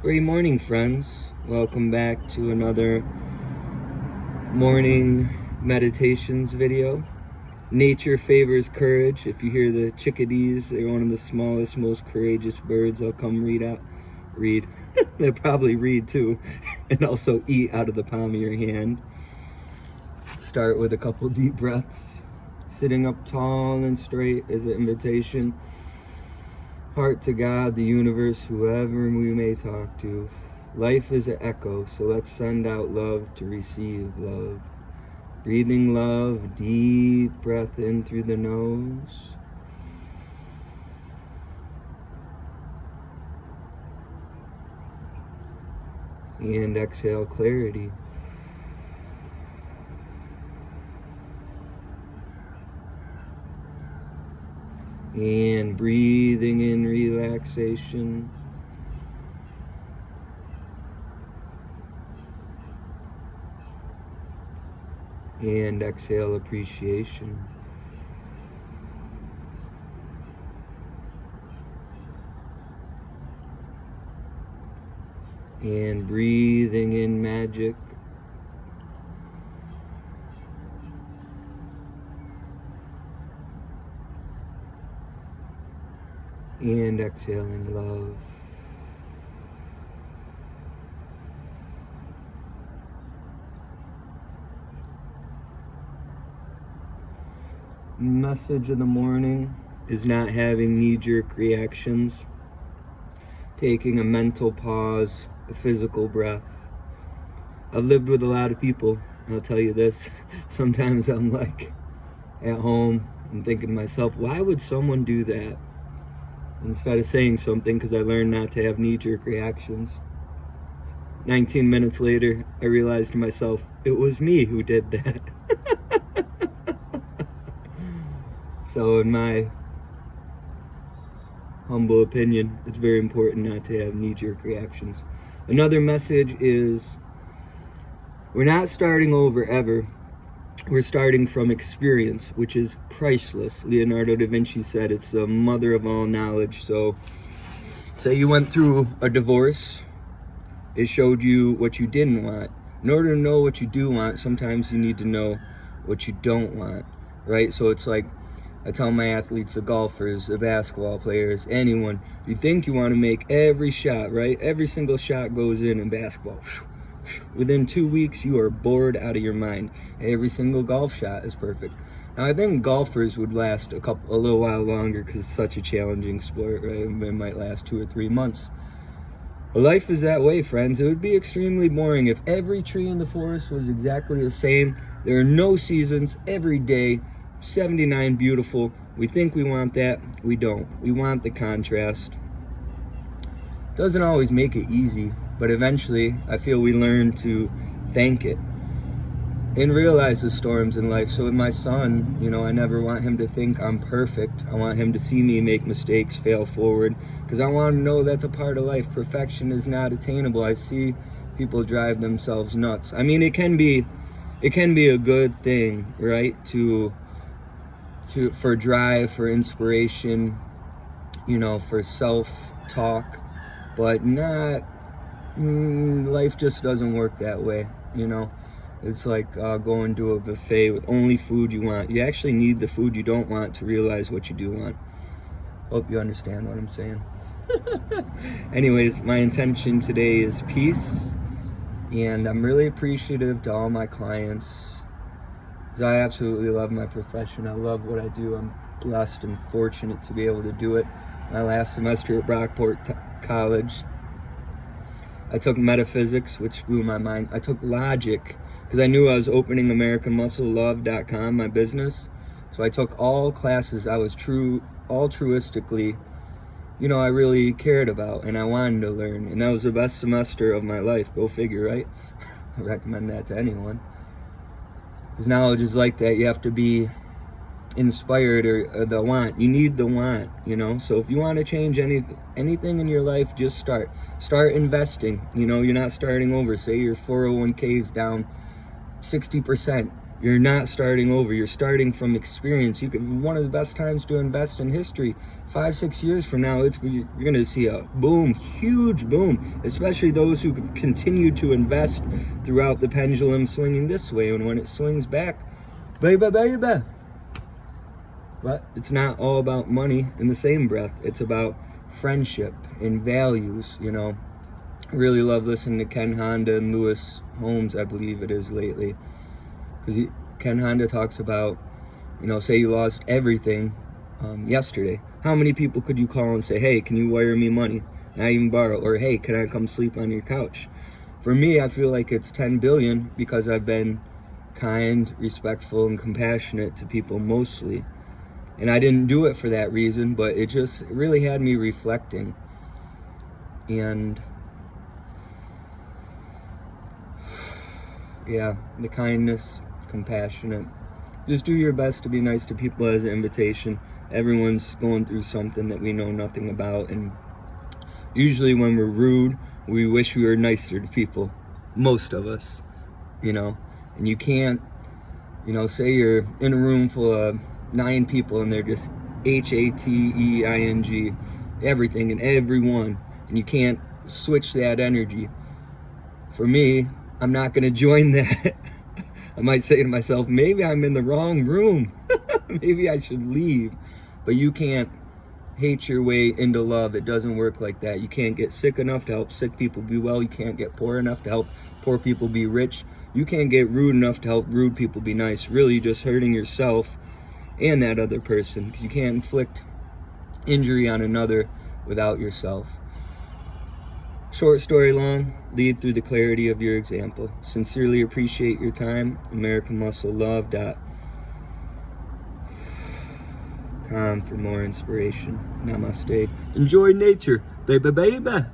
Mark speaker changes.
Speaker 1: Great morning, friends. Welcome back to another morning meditations video. Nature favors courage. If you hear the chickadees, they're one of the smallest, most courageous birds. They'll come read. They'll probably read too, and also eat out of the palm of your hand. Start with a couple deep breaths. Sitting up tall and straight is an invitation. Heart to God, the universe, whoever we may talk to. Life is an echo, so let's send out love to receive love. Breathing love, deep breath in through the nose. And exhale clarity. And breathing in relaxation. And exhale appreciation. And breathing in magic. And exhaling love. Message of the morning is not having knee-jerk reactions, taking a mental pause, a physical breath. I've lived with a lot of people, and I'll tell you this, sometimes I'm like at home and thinking to myself, why would someone do that? Instead of saying something, because I learned not to have knee-jerk reactions. 19 minutes later, I realized to myself, it was me who did that. So in my humble opinion, it's very important not to have knee-jerk reactions. Another message is, we're not starting over ever. We're starting from experience, which is priceless. Leonardo da Vinci said it's the mother of all knowledge. So, say you went through a divorce. It showed you what you didn't want. In order to know what you do want, sometimes you need to know what you don't want, right? So it's like, I tell my athletes, the golfers, the basketball players, anyone, you think you want to make every shot, right? Every single shot goes in basketball. Within 2 weeks, you are bored out of your mind. Every single golf shot is perfect. Now, I think golfers would last a little while longer because it's such a challenging sport, right? It might last 2 or 3 months. But life is that way, friends. It would be extremely boring if every tree in the forest was exactly the same. There are no seasons, every day, 79 beautiful. We think we want that. We don't. We want the contrast. Doesn't always make it easy, but eventually I feel we learn to thank it and realize the storms in life. So with my son, I never want him to think I'm perfect. I want him to see me make mistakes, fail forward, because I want to know that's a part of life. Perfection is not attainable. I see people drive themselves nuts. I mean, it can be a good thing, right? For drive, for inspiration, for self-talk, but not, life just doesn't work that way, It's like going to a buffet with only food you want. You actually need the food you don't want to realize what you do want. Hope you understand what I'm saying. Anyways, my intention today is peace, and I'm really appreciative to all my clients. I absolutely love my profession. I love what I do. I'm blessed and fortunate to be able to do it. My last semester at Brockport College, I took metaphysics, which blew my mind. I took logic, because I knew I was opening AMERICAN.MUSCLE my business. So I took all classes I was altruistically, I really cared about and I wanted to learn. And that was the best semester of my life. Go figure, right? I recommend that to anyone. Because knowledge is like that. You have to be inspired, or the want. You need the want, So if you want to change anything in your life, just start investing. You're not starting over. Say your 401k is down 60%. You're not starting over. You're starting from experience. You could, one of the best times to invest in history. 5-6 years from now, you're going to see a boom, huge boom, especially those who have continued to invest throughout the pendulum swinging this way. And when it swings back, baby. But it's not all about money in the same breath. It's about friendship and values, you know. I really love listening to Ken Honda and Lewis Holmes, I believe it is lately. Because Ken Honda talks about, you know, say you lost everything yesterday. How many people could you call and say, hey, can you wire me money? Not even borrow. Or, hey, can I come sleep on your couch? For me, I feel like it's 10 billion because I've been kind, respectful, and compassionate to people mostly. And I didn't do it for that reason, but it just really had me reflecting. And yeah, the kindness, compassionate. Just do your best to be nice to people as an invitation. Everyone's going through something that we know nothing about, and usually when we're rude, we wish we were nicer to people. Most of us, you know. And you can't, you know, say you're in a room full of 9 people and they're just HATEING, everything and everyone, and you can't switch that energy. For me, I'm not going to join that. I might say to myself, maybe I'm in the wrong room. Maybe I should leave. But you can't hate your way into love. It doesn't work like that. You can't get sick enough to help sick people be well. You can't get poor enough to help poor people be rich. You can't get rude enough to help rude people be nice. Really, you're just hurting yourself and that other person, because you can't inflict injury on another without yourself. Short story long, lead through the clarity of your example. Sincerely appreciate your time. AmericanMuscleLove.com for more inspiration. Namaste. Enjoy nature, baby.